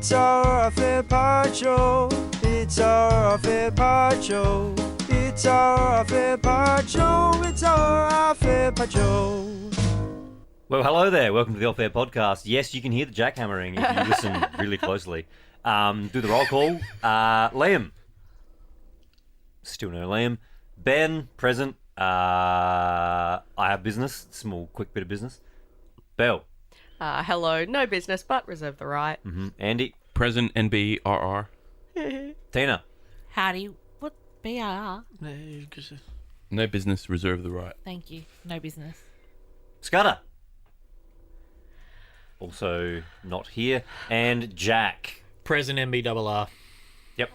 It's our FAVOURITE show. It's our FAVOURITE show. It's our FAVOURITE show. It's our FAVOURITE show. Well, hello there. Welcome to the Off Air Podcast. Yes, you can hear the jackhammering if you listen really closely. Do the roll call. Liam. Still no Liam. Ben, present. I have business. Small, quick bit of business. Belle. Hello. No business, but reserve the right. Mm-hmm. Andy. Present NBRR. Tina. Howdy. What? BRR? No business, reserve the right. Thank you. No business. Scudder. Also not here. And Jack. Present MBRR. Yep.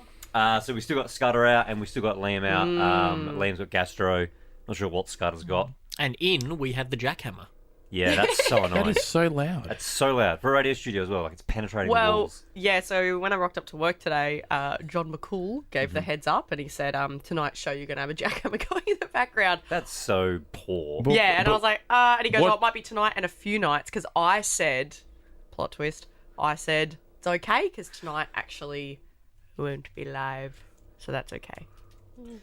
So we still got Scudder out and we still got Liam out. Liam's got gastro. Not sure what Scudder's got. And in, we have the jackhammer. Yeah, that's so annoying. That is so loud. That's so loud. For a radio studio as well. Like, it's penetrating the Well, walls. yeah, so when I rocked up to work today, John McCool gave the heads up and he said, tonight's show you're going to have a jackhammer going in the background. That's so poor. Yeah, and I was like, and he goes, what- oh, it might be tonight and a few nights, because I said, plot twist, I said, it's okay, because tonight actually won't be live, so that's okay.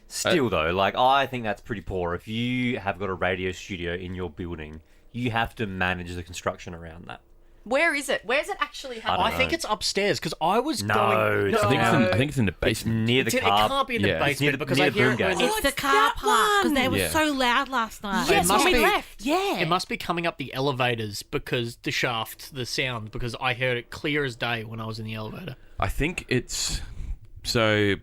Still, though, like, I think that's pretty poor. If you have got a radio studio in your building, you have to manage the construction around that. Where is it? Where's it actually happening? I think it's upstairs, because I was No, going... it's I think it's in the It's basement. near the It car. can't be in the Yeah. It's near basement, the- because near I the hear boom it when... gate. It's the it's car that park because they were Yeah. so loud last night. Yes, must when we be- left. Yeah. It must be coming up the elevators, because the shaft, the sound, because I heard it clear as day when I was in the elevator. I think it's... So,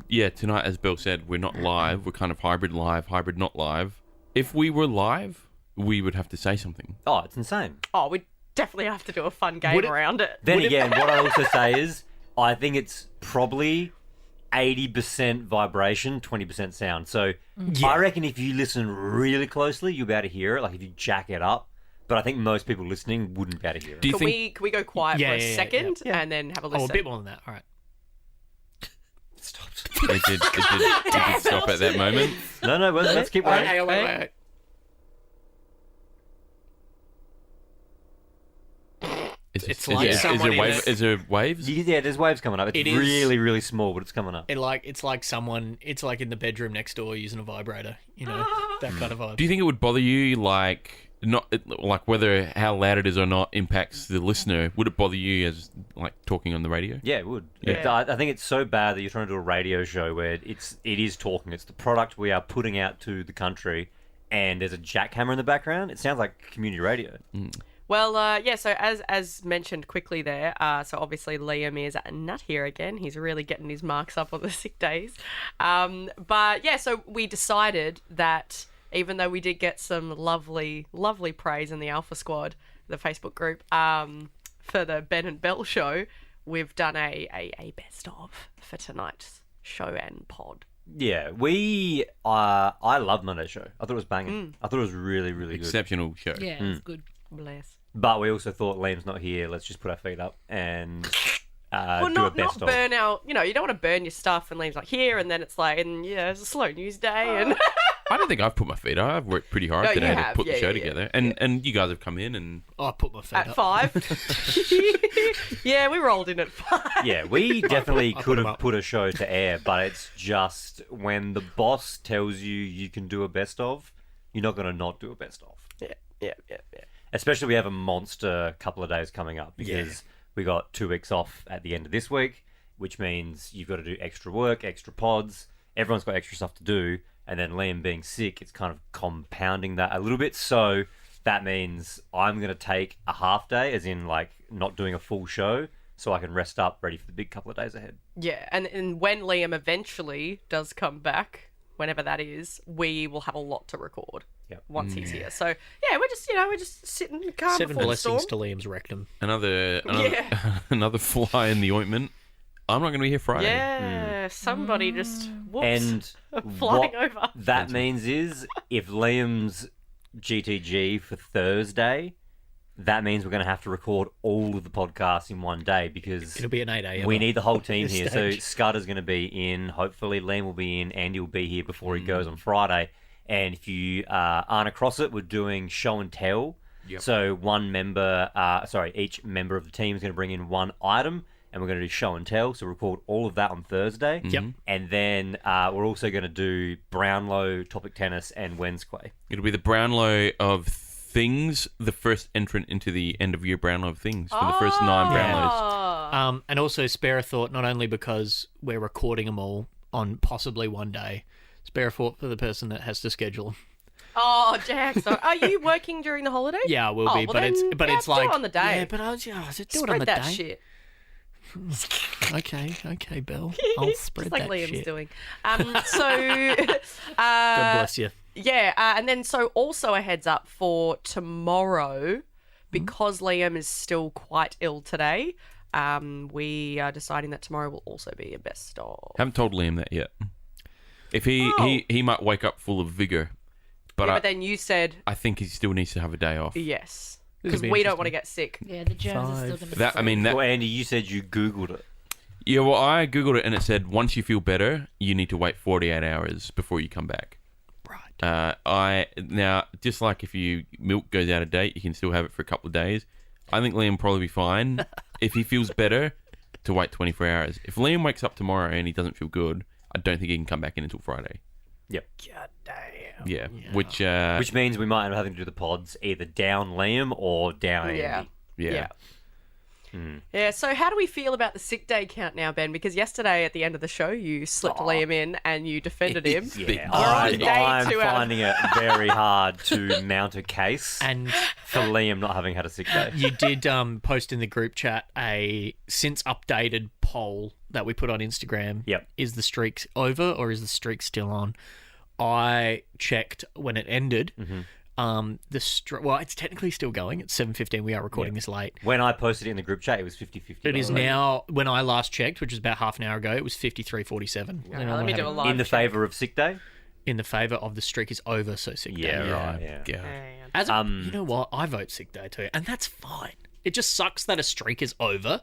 yeah, tonight, as Bill said, we're not live. We're kind of hybrid live, hybrid not live. If we were live, we would have to say something. Oh, it's insane. Oh, we definitely have to do a fun game Would it- around it. Then again, what I also say is, I think it's probably 80% vibration, 20% sound. So I reckon if you listen really closely, you'll be able to hear it. Like if you jack it up. But I think most people listening wouldn't be able to hear it. Do you Can think... we go quiet Yeah, for a yeah, yeah, second yeah. and then have a Oh, listen? a bit more than that. All right. Stop. It did stop at that moment. No, well, let's keep waiting. Wait. It's like someone in is there waves? Yeah, there's waves coming up. It's It is- really, really small, but it's coming up. It's like someone... It's like in the bedroom next door using a vibrator. You know, that kind of vibe. Do you think it would bother you, like... Not like whether how loud it is or not impacts the listener? Would it bother you as like talking on the radio? Yeah, it would. Yeah. I think it's so bad that you're trying to do a radio show where it is talking. It's the product we are putting out to the country, and there's a jackhammer in the background. It sounds like community radio. Well, yeah, so as mentioned quickly there, so obviously Liam is not here again. He's really getting his marks up on the sick days. But yeah, so we decided that even though we did get some lovely, lovely praise in the Alpha Squad, the Facebook group, for the Ben and Bell show, we've done a best of for tonight's show and pod. Yeah, I love Monday's show. I thought it was banging. I thought it was really, really good. Exceptional show. Yeah, it's good. Bless. But we also thought Liam's not here. Let's just put our feet up and Well, do a not best of. burn out. You know, you don't want to burn your stuff and Liam's like here, and then it's like, and yeah, it's a slow news day, and I don't think I've put my feet up. I've worked pretty hard No, you today to have. put Yeah, the show yeah, together. And you guys have come in and... Oh, I put my feet at up. 5. Yeah, we rolled in at 5. Yeah, we definitely I put could him have up. put a show to air, but it's just when the boss tells you can do a best of, you're not going to not do a best of. Yeah. Especially we have a monster couple of days coming up because we got 2 weeks off at the end of this week, which means you've got to do extra work, extra pods. Everyone's got extra stuff to do. And then Liam being sick, it's kind of compounding that a little bit. So that means I'm going to take a half day, as in like not doing a full show, so I can rest up, ready for the big couple of days ahead. Yeah, and when Liam eventually does come back, whenever that is, we will have a lot to record. Yep. Once he's here. So yeah, we're just sitting calm 7 before the storm. blessings to Liam's rectum. Another Yeah. another fly in the ointment. I'm not going to be here Friday. Yeah, somebody just whoops, And flying what over. that means is if Liam's GTG for Thursday, that means we're going to have to record all of the podcasts in one day because It'll be an 8 a.m. we need the whole team This here. So stage. Scudder's going to be in. Hopefully Liam will be in. Andy will be here before he goes on Friday. And if you aren't across it, we're doing show and tell. Yep. So each member of the team is going to bring in one item. and we're going to do show and tell. So record all of that on Thursday. Yep. And then we're also going to do Brownlow, Topic Tennis, and Wednesday. It'll be the Brownlow of things, the first entrant into the end of year Brownlow of things for the first 9 Brownlows. And also spare a thought, not only because we're recording them all on possibly one day, spare a thought for the person that has to schedule. Oh, Jack, so are you working during the holiday? Yeah, I will Oh, be, well but then, it's do it like on the day. Yeah, but I was do it Spread on the that day. shit. Okay, Bill. I'll spread Just like that Liam's shit. doing. So, God bless you. yeah, and then so also a heads up for tomorrow, because Liam is still quite ill today. We are deciding that tomorrow will also be a best of. Haven't told Liam that yet. If he might wake up full of vigor, but, Yeah, but then you said I think he still needs to have a day off. yes, This because would be we don't want to get sick. Yeah, the germs are still going to be That I mean that. Well, Andy, you said you Googled it. Yeah, well, I googled it and it said once you feel better, you need to wait 48 hours before you come back. Right. I now just like if you milk goes out of date, you can still have it for a couple of days. I think Liam will probably be fine if he feels better to wait 24 hours. If Liam wakes up tomorrow and he doesn't feel good, I don't think he can come back in until Friday. Yep. God damn. Yeah, Which means we might end up having to do the pods either down Liam or down Andy. Yeah. yeah. Yeah, so how do we feel about the sick day count now, Ben? Because yesterday at the end of the show, you slipped Liam in and you defended him. Yeah, We're on day I'm 2 out of- finding it very hard to mount a case And for Liam not having had a sick day. you did post in the group chat a since updated poll that we put on Instagram. Yep. Is the streak over or is the streak still on? I checked when it ended. Well, it's technically still going. It's 7:15. We are recording this late. When I posted it in the group chat, it was 50-50. It is now. When I last checked, which was about half an hour ago, it was 53-47. Let me do a live in the check. favour of sick day. In the favour of the streak is over, so sick day. Right. Yeah. As you know what, I vote sick day too, and that's fine. It just sucks that a streak is over.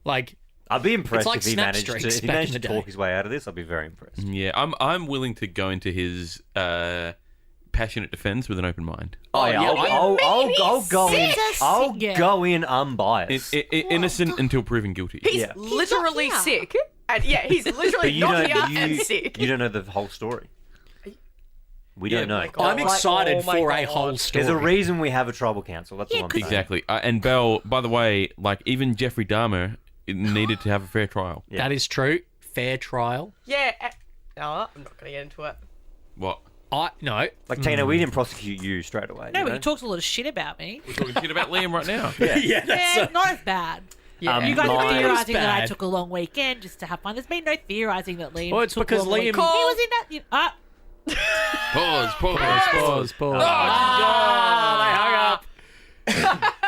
Like I'd be impressed like if he snap managed to. streaks If he back managed in to the talk day. his way out of this, I'd be very impressed. Yeah, I'm willing to go into his passionate defense with an open mind. Oh yeah, I'll go in. Jesus. I'll Yeah. go in unbiased. Innocent until proven guilty. He's Yeah. literally not here. sick. And yeah, he's But literally you not don't. here and sick. You don't know the whole story. We don't know. my God. I'm excited Oh my for a God. whole story. There's a reason we have a tribal council. That's all I'm saying. Exactly. And Belle, by the way, like even Jeffrey Dahmer needed to have a fair trial. Yeah. That is true. Fair trial. Yeah. No, I'm not going to get into it. What? No. Like Tina, we didn't prosecute you straight away. No, you but know? he talks a lot of shit about me. We're talking shit about Liam right now. Yeah, that's Yeah, not as bad. Yeah. You guys are Mine- theorising that I bad. took a long weekend just to have fun. There's been no theorising that Liam. Well, it's took because a long Liam- weekend. He was in that. Pause. Pause. Oh, They hung up.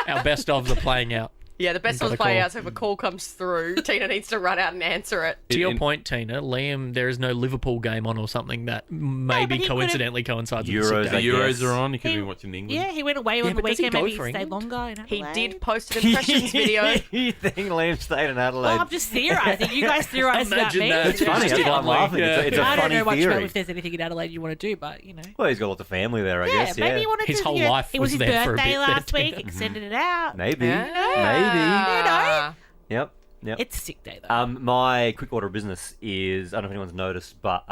Our best of the playing out. Yeah, the best Got one's a playing call. out, so if a call comes through, Tina needs to run out and answer it. To your In- point, Tina, Liam, there is no Liverpool game on or something that but maybe he could've- coincidentally coincides with Euros, the The sick day. Euros are on. You could He- be watching England. Yeah, he went away on the but does he weekend. go Maybe for he stayed England? longer. In He Adelaide. did post an impressions video. you think Liam stayed in Adelaide? Well, I'm just theorising. You guys theorise about Imagine me. that. It's funny. Just That's why I'm like, laughing. yeah. It's a I don't funny know much about theory. if there's anything in Adelaide you want to do, but you know. Well, he's got lots of family there, I Yeah, guess. maybe Yeah. he wanted His to. whole life It was was his there for a birthday bit last there, week. Tina. Extended it out. Maybe. Yeah. Yep. Yep. It's a sick day though. My quick order of business is, I don't know if anyone's noticed, but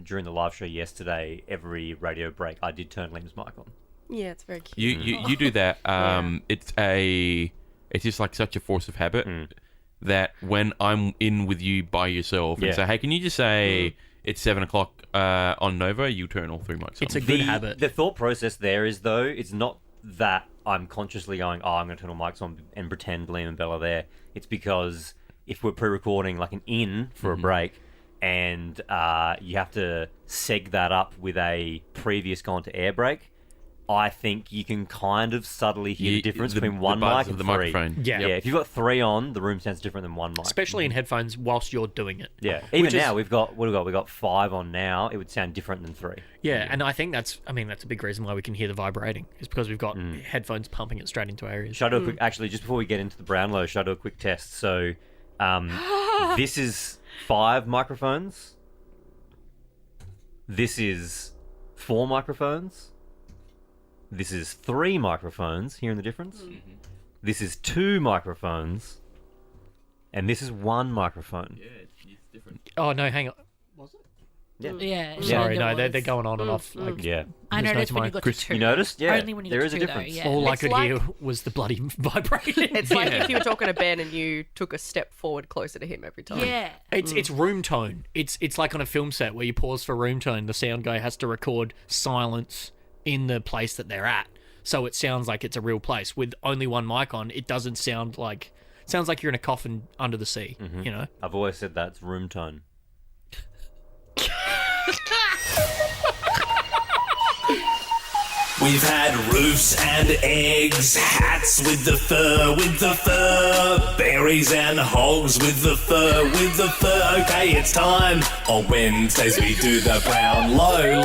during the live show yesterday, every radio break, I did turn Liam's mic on. Yeah, it's very cute. You do that. It's just like such a force of habit that when I'm in with you by yourself and Yeah. say, hey, can you just say it's 7:00 on Nova? You turn all three mics on. It's a good habit. The thought process there is, though, it's not that I'm consciously going, I'm going to turn all mics on and pretend Liam and Bella are there. It's because if we're pre-recording like an in for a break and you have to seg that up with a previous gone to air break, I think you can kind of subtly hear the difference between one buzz mic of and the three. microphone. Yeah. Yeah, if you've got three on, the room sounds different than one mic. Especially in headphones whilst you're doing it. Yeah, even Which is- now we've got we've got five on now. It would sound different than three. Yeah, and I think that's a big reason why we can hear the vibrating. Is because we've got headphones pumping it straight into our ears. Should I do a quick? Actually, just before we get into the Brownlow, should I do a quick test? So, this is 5 microphones. This is 4 microphones. This is 3 microphones. Hearing the difference? This is 2 microphones. and this is one microphone. it's different. Oh no, hang on. Yeah. Sorry, no, they're they're going on and off. Like, Yeah. I There's no noticed when you mic. got Chris, to two. You noticed? Yeah. Only when you there got is a two, though, difference. yeah. all I It's could like- hear was the bloody vibrating. It's like if you were talking to Ben and you took a step forward closer to him every time. Yeah. It's room tone. It's like on a film set where you pause for room tone. The sound guy has to record silence in the place that they're at, so it sounds like it's a real place. With only one mic on, it doesn't sound like. It sounds like you're in a coffin under the sea. You know. I've always said that it's room tone. We've had roofs and eggs, hats with the fur, berries and hogs with the fur. Okay, it's time. On Wednesdays we do the brown low.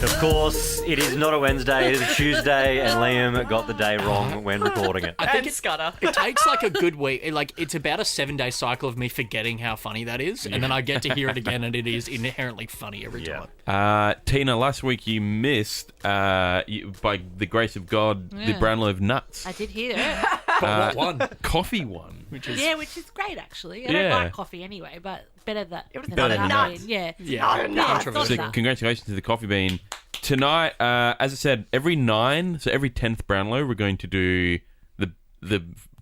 Of course, it is not a Wednesday, it is a Tuesday, and Liam got the day wrong when recording it. I think And Scudder. it takes like a good week. Like it's about a 7-day cycle of me forgetting how funny that is, and then I get to hear it again, and it is inherently funny every Yeah. time. Tina, last week you missed, by the grace of God, the Yeah. Brownlow of nuts. I did hear it. But what one? Coffee one. Which is Yeah, which is great actually. I Yeah. don't like coffee anyway, but better that. It was better than nuts. Yeah. yeah, Yeah, controversial. it's So congratulations to the Coffee Bean. Tonight, as I said, every 10th Brownlow, we're going to do the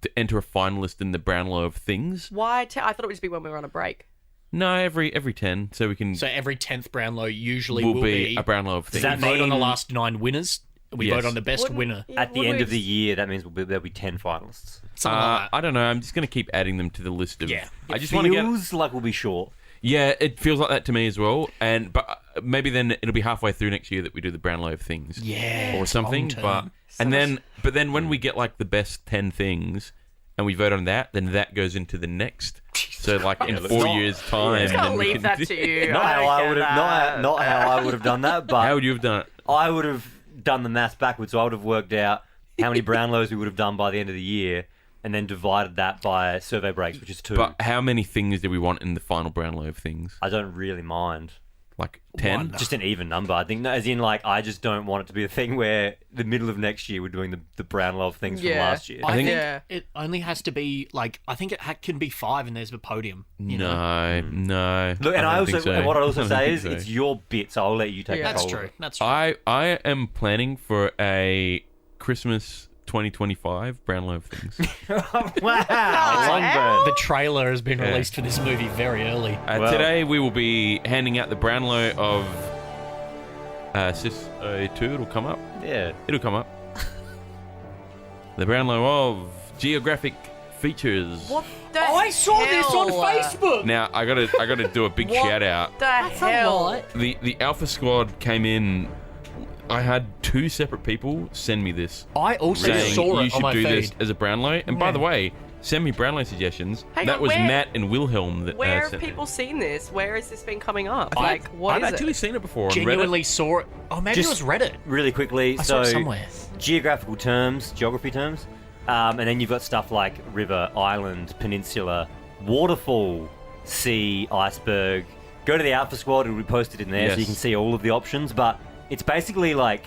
to enter a finalist in the Brownlow of things. Why? I thought it would just be when we were on a break. No, every 10, so we can So every 10th Brownlow usually will will be a Brownlow of things. that we vote on the mean- last 9 winners. We Yes. vote on the best winner. At the end of the year, that means there'll be 10 finalists. Something like that. I don't know. I'm just going to keep adding them to the list of. Yeah. I just want to get. Feels like we'll be short. Yeah, it feels like that to me as well. But maybe then it'll be halfway through next year that we do the Brownlow of things. Yeah, Or something. long-term. But then when we get like the best 10 things and we vote on that, then that goes into the next. So like in 4 years' time, Just gonna then we leave can that do- to you. Not how I get would have, that. not how I would have done that, but How would you have done it? I would have done the maths backwards. So I would have worked out how many Brownlows we would have done by the end of the year, and then divided that by survey breaks, which is 2. But how many things do we want in the final Brownlow of things? I don't really mind. Like 10? Just an even number. I think, as in, like, I just don't want it to be a thing where the middle of next year we're doing the Brownlow of things from Yeah. last year. I think Yeah. it only has to be like I think it can be 5 and there's a podium. You know? No. Look, and I don't also, think so. and what I also don't say think is, so. it's your bit, so I'll let you take Yeah. control. That's of true. it. That's true. I am planning for a Christmas 2025 Brownlow of things. Wow, long burn. The trailer has been released for this movie very early. Well- Today we will be handing out the Brownlow of Sis 2. It'll come up. Yeah. It'll come up. The Brownlow of geographic features. What the I saw this on hell? Facebook. Now I gotta do a big What shout out. the That's a hell? lot. The Alpha Squad came in. I had 2 separate people send me this, I also saying saw you it on should my do feed. this as a Brownlow. And by the way, send me Brownlow suggestions. Hang that on, was where- Matt and Wilhelm that Where have sent people it. seen this? Where has this been coming up? Like, what I've is actually it? seen it before on Genuinely saw it. Oh, maybe Just- it was Reddit. Really quickly, I saw so it somewhere. geographical terms, geography terms, and then you've got stuff like river, island, peninsula, waterfall, sea, iceberg. Go to the Alpha Squad, it'll be posted in there so Yes. you can see all of the options, but it's basically like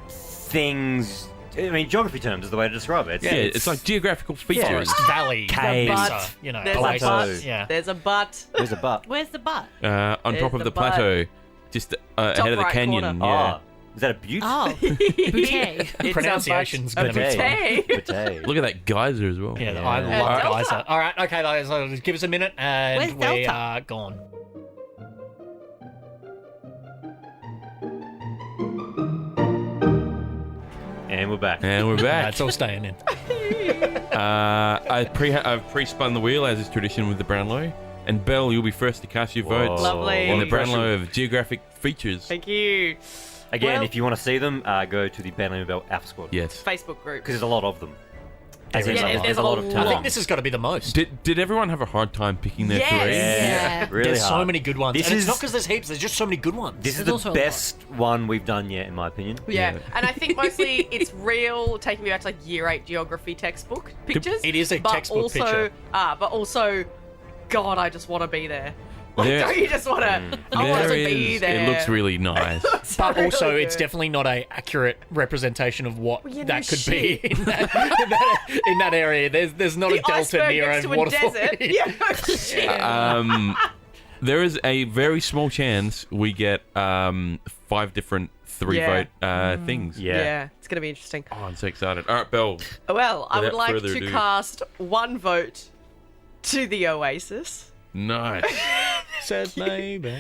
things. I mean, geography terms is the way to describe it. Yeah, it's like geographical features. Forest, valley, Caves. mesa, you know, There's a oasis. but. Yeah. There's a but. There's a but. Where's the butt? On There's top of the the butt. plateau, just ahead of the right canyon. corner. Yeah. Oh, is that a butte? Oh, bouquet. It's Pronunciation's a gonna be bouquet. Bouquet. Look at that geyser as well. Yeah, Yeah. I love Delta. Geyser. All right, okay, guys, give us a minute and Where's we Delta? are gone. And we're back. And we're back. It's all staying in. I've pre-spun the wheel as is tradition with the Brownlow. And Belle, you'll be first to cast your Whoa. votes Lovely. in the What Brownlow of geographic features. Thank you. Again, Well- if you want to see them, go to the Bentley Bell Alpha Squad. Yes. Facebook group. Because there's a lot of them. There is a lot. There's a lot of I I talent. think this has got to be the most. Did everyone have a hard time picking their Yes. three? Yeah. Really There's so hard. many good ones. This and it's is- not because there's heaps, there's just so many good ones. This is There's the also a best one we've done yet, in my opinion. Yeah. And I think mostly it's real, taking me back to like year 8 geography textbook pictures. It is a but textbook also, picture. but also, God, I just want to be there. There- Don't you just want to? I want to be there. It looks really nice. But also, really it's good. definitely not a accurate representation of what Well, yeah, that no could shit. be in that area. There's not The a delta iceberg near next a to a waterfall. desert. Yeah, no shit. There is a very small chance we get 5 different 3-vote things. Yeah, it's gonna be interesting. Oh, I'm so excited. All right, Belle. Well, I would Without like further to ado. cast 1 vote to the Oasis, Nice. Says maybe.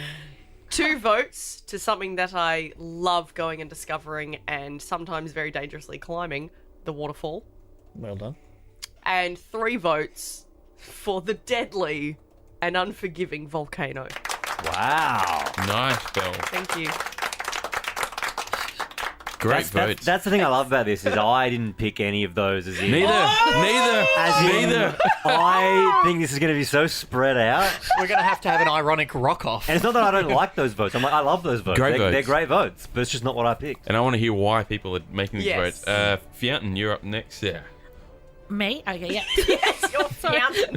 2 votes to something that I love going and discovering and sometimes very dangerously climbing, the waterfall, Well done. and 3 votes for the deadly and unforgiving volcano. Wow. Nice, Belle. Thank you. Great votes. That's the thing I love about this is I didn't pick any of those as in. Neither. As in, Neither. I think this is going to be so spread out. We're going to have an ironic rock off. And it's not that I don't like those votes. I'm like, I love those votes. Great They're votes. great votes, but it's just not what I picked. And I want to hear why people are making these Yes. votes. Fountain, you're up next. Yeah. Me? Okay, yeah. Yes, you're fountain.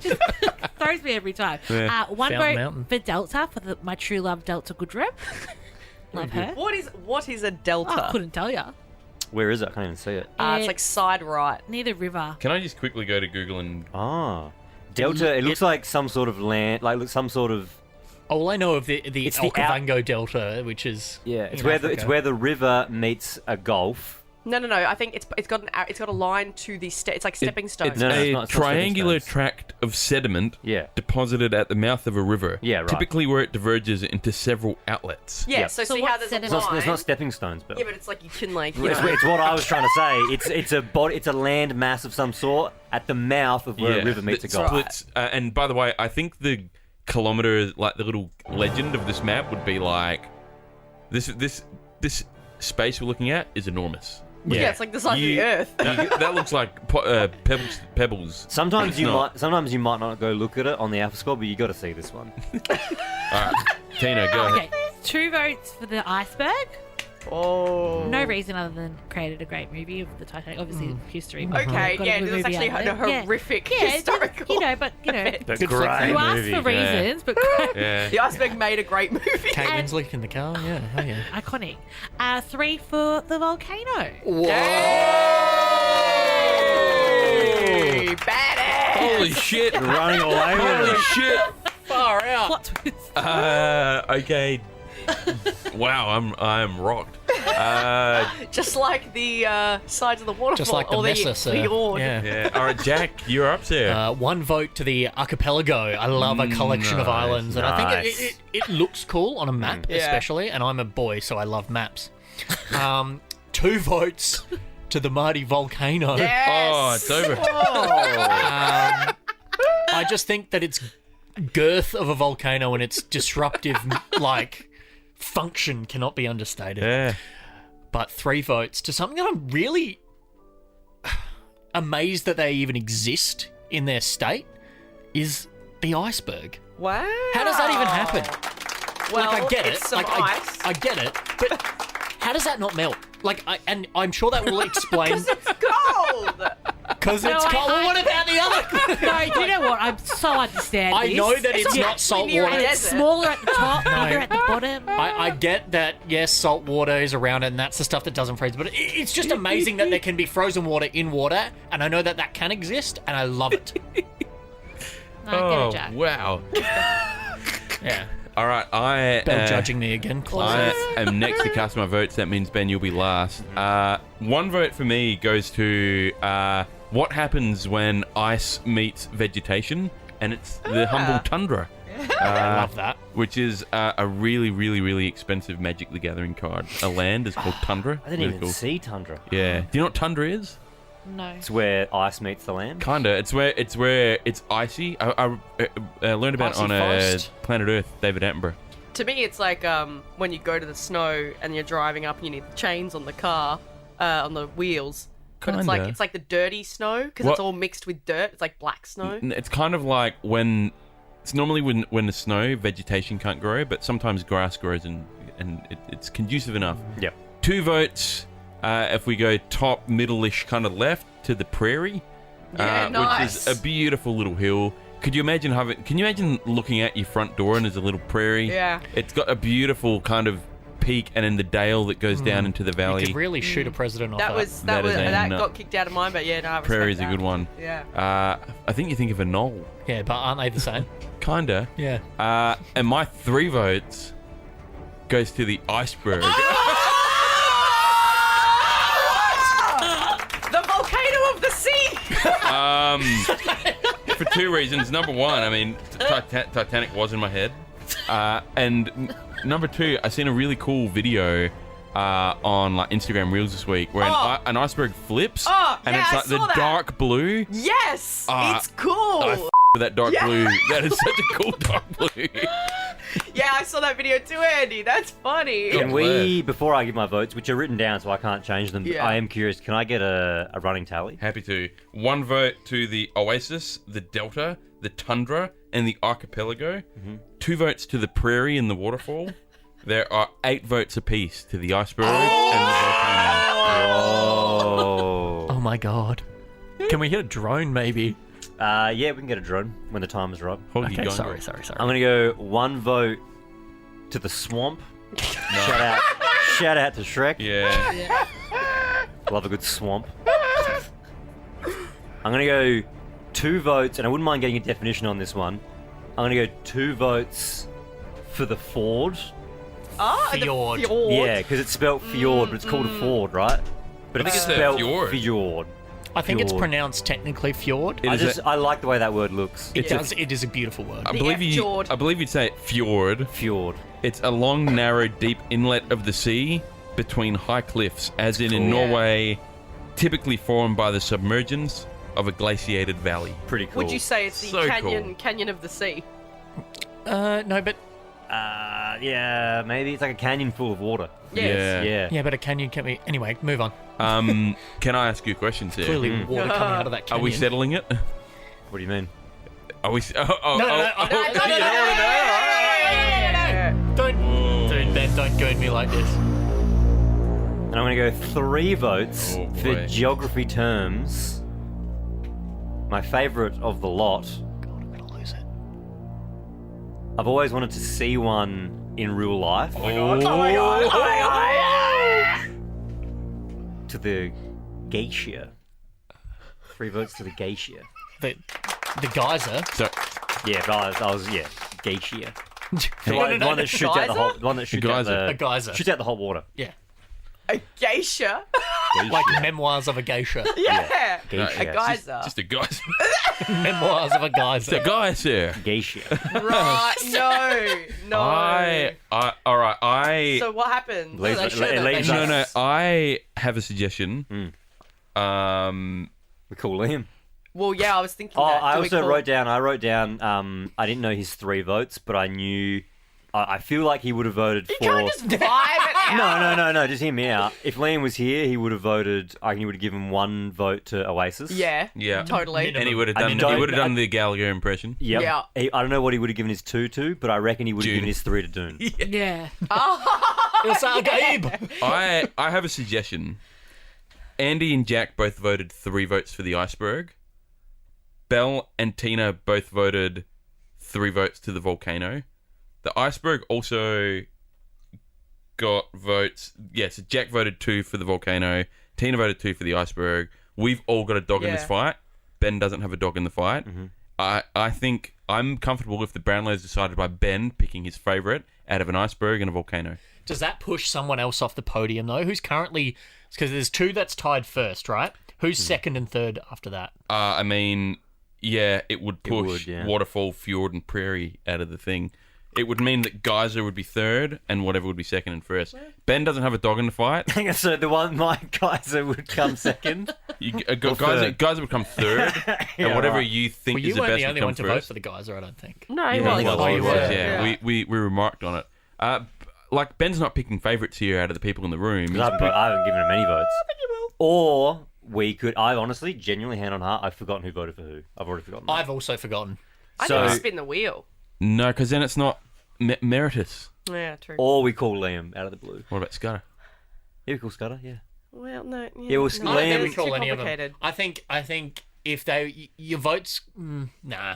Throws me every time. Yeah. One Fountain vote Mountain. for Delta, for my true love, Delta Goodrem. Love her. What is a delta? I couldn't tell you. Where is it? I can't even see it. It's like side right. Near the river. Can I just quickly go to Google and... Ah. Delta, it looks like some sort of land, like some sort of... All I know of the It's the Okavango Delta, which is it's in where Africa. it's where the river meets a gulf. No. I think it's got a line to the it's like stepping stones. No, a it's not triangular stepping stones. tract of sediment Yeah. deposited at the mouth of a river. Yeah, right. Typically where it diverges into several outlets. Yeah, Yeah. so So see what how there's a sediment- line. It's not stepping stones, but Yeah, but it's like you can like. it's what I was trying to say. It's a body. It's a land mass of some sort at the mouth of where a river meets a that gulf. splits, and by the way, I think the kilometer, like the little legend of this map would be like, this space we're looking at is enormous. Yeah, it's like the size of the Earth. That looks like pebbles. Sometimes It's you not. might not go look at it on the Alpha Score, but you got to see this one. All right, Tina, go ahead. Okay, 2 votes for the iceberg. Oh. No reason other than created a great movie of the Titanic. Obviously, history. but Okay, got a yeah, good there's movie actually out a there. Yeah. horrific Yeah, historical. but The Good flick. great you asked movie. for reasons, but Yeah. The iceberg made a great movie. Kate Winslet in the car. Yeah, oh yeah. iconic. 3 for the volcano. Hey, badass. Holy shit! Running away with Holy it. shit! Far out. Plot twist. Okay. Wow, I'm rocked. Just like the sides of the waterfall. Just like the or Messus. the fjord. Yeah. Yeah. All right, Jack, you're up there. 1 vote to the archipelago. I love a collection of Nice, islands, and I think nice. it looks cool on a map, Yeah. especially. And I'm a boy, so I love maps. 2 votes to the mighty volcano. Yes. Oh, it's over. I just think that its girth of a volcano and its disruptive like function cannot be understated. Yeah. But 3 votes to something that I'm really amazed that they even exist in their state is the iceberg. Wow. How does that even happen? Well, Like I get it's it. some Like ice. I get it. But how does that not melt? Like and I'm sure that will explain It's cold. because No, it's cold. Well, what about the other? No, do you know what? I so understand I this. know that it's not not salt near water. a It's desert. smaller at the top, bigger at the bottom. I get that, yes, salt water is around it, and that's the stuff that doesn't freeze. But it's just amazing that there can be frozen water in water, and I know that that can exist, and I love it. No, I get it, Jack. Wow. Yeah. All right, Bell judging me again. Close. I am next to cast my votes. That means, Ben, you'll be last. 1 vote for me goes to what happens when ice meets vegetation, and it's the humble tundra, I love that. which is a really, really, really expensive Magic the Gathering card. A land is called Tundra. I didn't Really even cool. see Tundra. Yeah. Do you know what Tundra is? No. It's where ice meets the land. Kinda. It's where it's icy. I learned about it Icy on forest? Planet Earth, David Attenborough. To me, it's like when you go to the snow and you're driving up and you need the chains on the car, on the wheels. But Kinda. it's like the dirty snow because What- it's all mixed with dirt. It's like black snow. It's kind of like when it's normally when the snow vegetation can't grow, but sometimes grass grows and it's conducive enough. Yep. 2 votes. If we go top, middle-ish, kind of left to the prairie, Yeah, which nice. is a beautiful little hill. Could you imagine Can you imagine looking out your front door and there's a little prairie? Yeah. It's got a beautiful kind of peak and then the dale that goes down into the You valley. could really shoot a president off That that. got kicked out of mine, but yeah, no, I respect Prairie's a that. good one. Yeah. I think you think of a knoll. Yeah, but aren't they the same? Kinda. Yeah. And my 3 votes goes to the iceberg. The volcano of the sea. For 2 reasons. Number 1, I mean, Titanic was in my head. And number 2, I seen a really cool video on like Instagram Reels this week where an iceberg flips and yeah, it's I like the saw that. dark blue. Yes, it's cool. I with that dark blue. That is such a cool dark blue. Yeah, I saw that video too, Andy. That's funny. Can we, before I give my votes, which are written down so I can't change them, but Yeah. I am curious, can I get a running tally? Happy to. 1 vote to the Oasis, the Delta, the Tundra, and the Archipelago. 2 votes to the Prairie and the Waterfall. There are 8 votes apiece to the Iceberg and the Volcano. Oh my god. Can we hit a drone, maybe? Yeah, we can get a drone when the time is right. Hold you Okay, going. sorry. I'm going to go 1 vote to the swamp. Shout out to Shrek. Yeah. Love a good swamp. I'm going to go 2 votes, and I wouldn't mind getting a definition on this one. I'm going to go 2 votes for the ford. Fjord. The fjord. Yeah, because it's spelt fjord, but it's called a ford, right? But it's think it's a spelled fjord. fjord. I think it's Fjord. pronounced technically fjord. I like the way that word looks. It is a beautiful word. I believe you'd say fjord. Fjord. It's a long, narrow, deep inlet of the sea between high cliffs, as in Norway, typically formed by the submergence of a glaciated valley. Pretty cool. Would you say it's the So canyon of the sea? No, but Yeah, maybe it's like a canyon full of water. Yes. Yeah. but a canyon can be. Anyway, move on. Can I ask you a question, sir? Clearly, water coming out of that Are canyon. we settling it? What do you mean? Are we? No. Don't, dude, Ben, don't goad me like this. And I'm going to go 3 votes Oh, for boy. geography terms. My favourite of the lot. God, I'm gonna lose it. I've always wanted to see one in real life. To the geisha. 3 votes to the geisha. The geyser. So, Yeah, but I was geisha. The No, one, no, one that shoots out the geyser? hot, one that shoots out geyser. A geyser. shoots out the hot water. Yeah. A geisha. Geisha. Like memoirs of a geisha. Yeah. Geisha. A geyser. just a guy. Memoirs of a geyser. The guy, sir. Geisha. Right. No. All right. So what happened? Leaves- They showed it that leaves they- us- No. I have a suggestion. We call him. Well, yeah, I was thinking Oh, that. I Do we also call- wrote down. I didn't know his 3 votes, but I knew. I feel like he would have voted You for. can't just vibe it out. No. Just hear me out. If Liam was here, he would have voted. I reckon he would have given 1 vote to Oasis. Yeah. Yeah. Totally. And he would have I done. mean, He would have done the Gallagher impression. Yep. Yeah. I don't know what he would have given his 2 to, but I reckon he would have Dune. given his 3 to Dune. Yeah. It's a Gabe. I have a suggestion. Andy and Jack both voted 3 votes for the Iceberg. Belle and Tina both voted 3 votes to the Volcano. The Iceberg also got votes. Yes, Jack voted 2 for the Volcano. Tina voted 2 for the Iceberg. We've all got a dog in this Yeah. fight. Ben doesn't have a dog in the fight. I think I'm comfortable if the Brownlow is decided by Ben picking his favourite out of an Iceberg and a Volcano. Does that push someone else off the podium, though? Who's currently... Because there's 2 that's tied first, right? Who's second and third after that? I mean, yeah, it would push would, yeah. Waterfall, Fjord, and Prairie out of the thing. It would mean that Geyser would be third and whatever would be second and first. Ben doesn't have a dog in the fight. So the one my Geyser would come second. Geyser would come third, and whatever right. you think Well, is you the weren't best the would only come one to vote first. for the geyser, I don't think. No, Yeah, he I was. think I was. Oh, Oh, he you was, were. yeah. We remarked on it. Like, Ben's not picking favourites here out of the people in the room. He's I haven't given him any votes. Or we could. I've honestly, genuinely, hand on heart, I've forgotten who voted for who. I've already forgotten. that. I've also forgotten. I So- didn't spin the wheel. No, because then it's not meritus. Yeah, true. Or we call Liam out of the blue. What about Scudder? Yeah, we call Scudder. Yeah. Well, no. Yeah, well, no, Liam- that's I don't too recall any of them. complicated. I think if your votes, nah.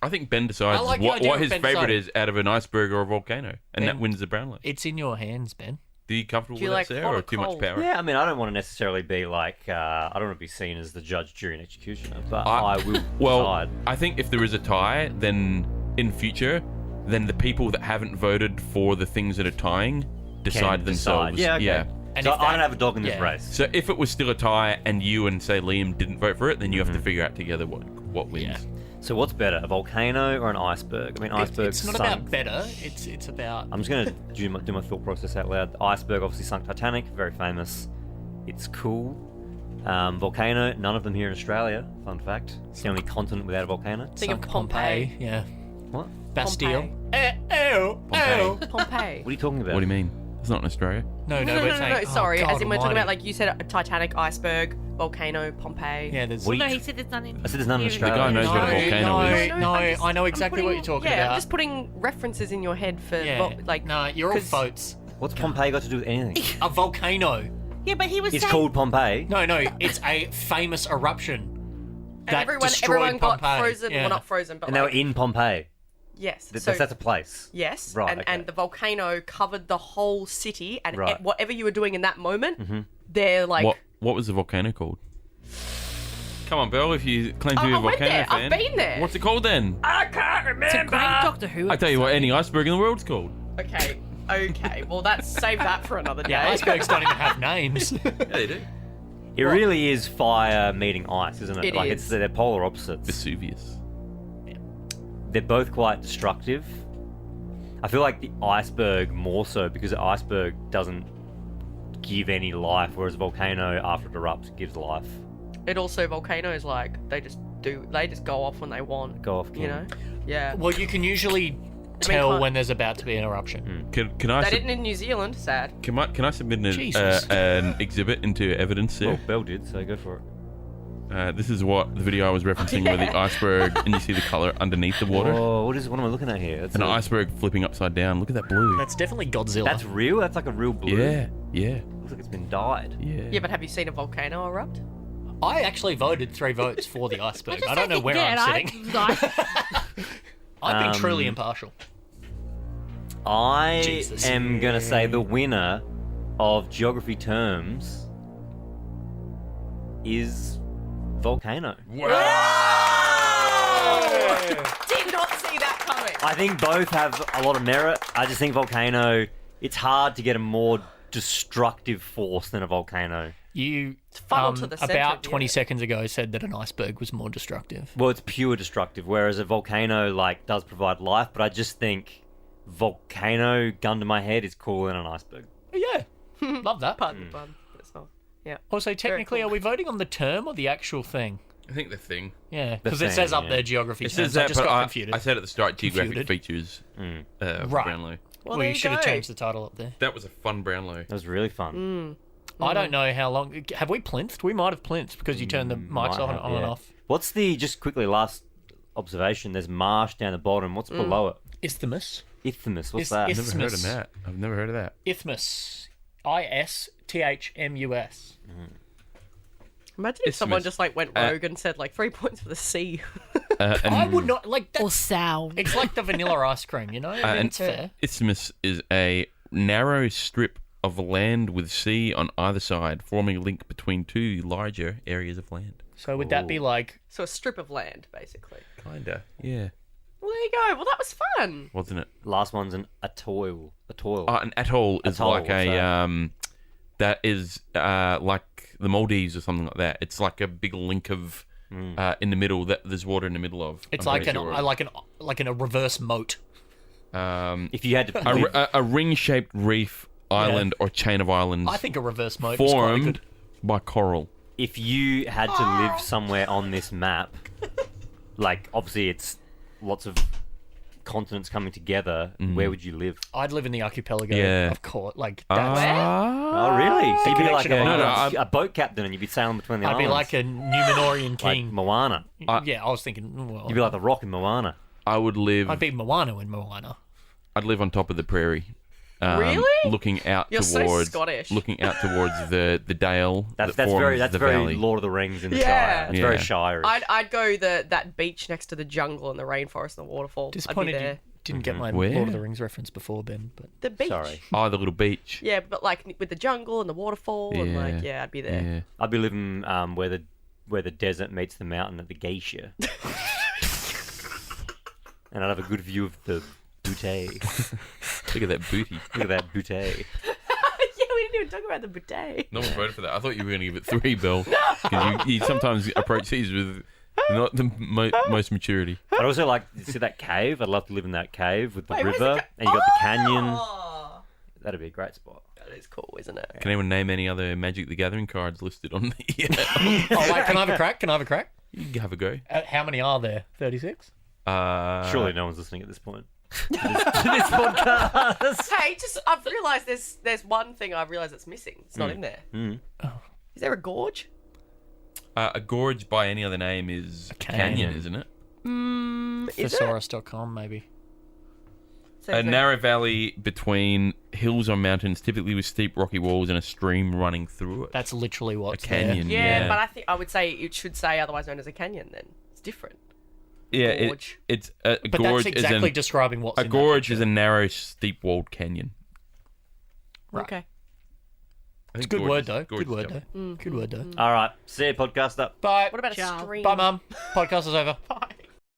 I think Ben decides I like the idea what of his Ben favourite deciding. is out of an iceberg or a volcano, and that Ben. wins the Brownlow. It's in your hands, Ben. Are you comfortable Do you with like that, Sarah, hot or or too much cold? power? Yeah, I mean, I don't want to necessarily be like, I don't want to be seen as the judge, jury, and executioner, but I will Well, decide. I think if there is a tie, then in future, then the people that haven't voted for the things that are tying decide themselves. Yeah, okay. And So if I that- don't have a dog in this yeah. race. So if it was still a tie and you and say Liam didn't vote for it, then you have to figure out together what wins. Yeah. So what's better, a volcano or an iceberg? I mean, iceberg It's not sunk. about better. It's about. I'm just going to do my thought process out loud. The iceberg obviously sunk Titanic, very famous. It's cool. Volcano, none of them here in Australia. Fun fact. It's the only continent without a volcano. Think of Sunk Pompeii. Yeah. What? Bastille. Pompeii. Pompeii. What are you talking about? What do you mean? It's not in Australia. No, No, we're saying. sorry. Oh, God As in, we're talking almighty. about, like you said, Titanic, iceberg, volcano, Pompeii. Yeah, there's. What No, do you- he said there's none in. I said there's none in here. Australia. The guy knows no, what a volcano is. no, I'm just- I know I'm exactly what you're talking yeah, about. I'm just putting references in your head for Yeah. like. Nah, you're all 'cause- votes. What's Pompeii got to do with anything? A volcano. Yeah, but he was It's saying. called Pompeii. No, it's a famous eruption. And that everyone destroyed got Pompeii. frozen. Yeah. Well, not frozen, but And they were like, in Pompeii. yes. That's a place. Yes, Right, and, okay. and the volcano covered the whole city, and Right. whatever you were doing in that moment, they're like. What was the volcano called? Come on, Bill, if you claim to be I a went volcano there. fan. I've been there. What's it called then? I can't remember. It's a great Doctor Who. I tell you what, any iceberg in the world's called. Okay. Well, save that for another day. Yeah, icebergs don't even have names. Yeah, they do. It really is fire meeting ice, isn't it? It like is. they're polar opposites. Vesuvius. They're both quite destructive. I feel like the iceberg more so because the iceberg doesn't give any life, whereas a volcano after it erupts gives life. It also volcanoes like they just go off when they want. Go off, You Kim. know. Yeah. Well, you can usually tell can't- when there's about to be an eruption. Can I They sub- didn't in New Zealand. Sad. can I submit Jesus. an exhibit into evidence here? Well, Bell did, so go for it. This is what the video I was referencing where the iceberg and you see the colour underneath the water. Oh, what am I looking at here? It's An iceberg flipping upside down. Look at that blue. That's definitely Godzilla. That's real? That's like a real blue? Yeah. Looks like it's been dyed. Yeah, but have you seen a volcano erupt? I actually voted 3 votes for the iceberg. I don't know where yeah, I'm sitting. I've been truly impartial. I Jesus. am going to say the winner of geography terms is volcano. Did not see that coming. I think both have a lot of merit. I just think volcano, it's hard to get a more destructive force than a volcano. You, funneled to the centre about of the 20 earth. seconds ago, said that an iceberg was more destructive. Well, it's pure destructive, whereas a volcano does provide life. But I just think volcano, gun to my head, is cooler than an iceberg. Yeah, love that. Pardon the pun, but it's not. Yeah. Also, technically, cool. are we voting on the term or the actual thing? I think the thing. Yeah, The because it thing, says up yeah. there geography It terms. says I that, just but got confused. I said at the start geographic Confuted. features for Right. Brownlow. Well, well, there you should have go. changed the title up there. That was a fun Brownlow. That was really fun. I don't know how long. Have we plinthed? We might have plinthed because you turned the mics Might on, have, on yeah. and off. What's just quickly, last observation, there's marsh down the bottom. What's below it? Isthmus. Isthmus, what's Is- that? is- I've never heard of Isthmus. that. I've never heard of that. Isthmus. ISTHMUS. Imagine if someone Isthmus. just went rogue and said 3 points for the C. I would not like that. Or sound. It's like the vanilla ice cream, you know? I mean, and it's fair. Isthmus is a narrow strip of land with sea on either side, forming a link between two larger areas of land. So would that be like? So a strip of land, basically. Kinda. Yeah. Well, there you go. Well, that was fun. Wasn't it? Last one's an atoll. An atoll is Atoll, like what's that? that is like the Maldives or something like that. It's like a big link of in the middle that there's water in the middle of. It's I'm like pretty sure. like in a reverse moat. If you had to a ring-shaped reef, island, or chain of islands I think a reverse moat is quite formed good. by coral. if you had to live somewhere on this map, obviously it's lots of continents coming together, where would you live? I'd live in the archipelago Yeah. of course. Like that's, Oh, really? So you'd be like connection of a boat captain and you'd be sailing between the I'd islands. be like a Numenorian Like king. Moana. Yeah, I was thinking. Well, You'd be like the Rock in Moana. I would live. I'd be Moana in Moana. I'd live on top of the prairie. Really? looking out You're so towards Scottish. looking out towards the dale. That's that very forms the valley. Lord of the Rings in the Yeah. Shire. It's very Yeah. Shire. I'd go that beach next to the jungle and the rainforest and the waterfall. I'd be Disappointed there. you didn't get my Where? Lord of the Rings reference before, Ben. But The beach. Sorry. Oh, the little beach. Yeah, but like with the jungle and the waterfall and like I'd be there. Yeah. I'd be living where the desert meets the mountain at the geisha. And I'd have a good view of the butte. Look at that booty. Look at that butte. Yeah, we didn't even talk about the bidet. No one voted for that. I thought you were going to give it 3, Bill. 'Cause you sometimes approach these with not the most maturity. I'd also like to see that cave. I'd love to live in that cave with the Wait, where's the river, and you got the canyon. That'd be a great spot. That is cool, isn't it? Can anyone name any other Magic the Gathering cards listed on the... oh, wait, can I have a crack? You can have a go. How many are there? 36. Surely no one's listening at this point. to this podcast. Hey, I've realised there's one thing I've realised that's missing. It's not in there. Is there a gorge? A gorge by any other name is a canyon, isn't it? Is it? Thesaurus.com, maybe. So A narrow valley between hills or mountains, typically with steep rocky walls and a stream running through it. That's literally a what's canyon. Yeah, but I would say it should say otherwise known as a canyon. Then it's different. Yeah, Gorge. it's a But gorge. that's exactly is describing what's a in that gorge picture. is a narrow, steep-walled canyon. Right. Okay. It's a good word, though. Good word, though. Good word, though. All right. See you, podcaster. Bye. What about Ciao. a stream? Bye, Mum. Podcast is over. Bye.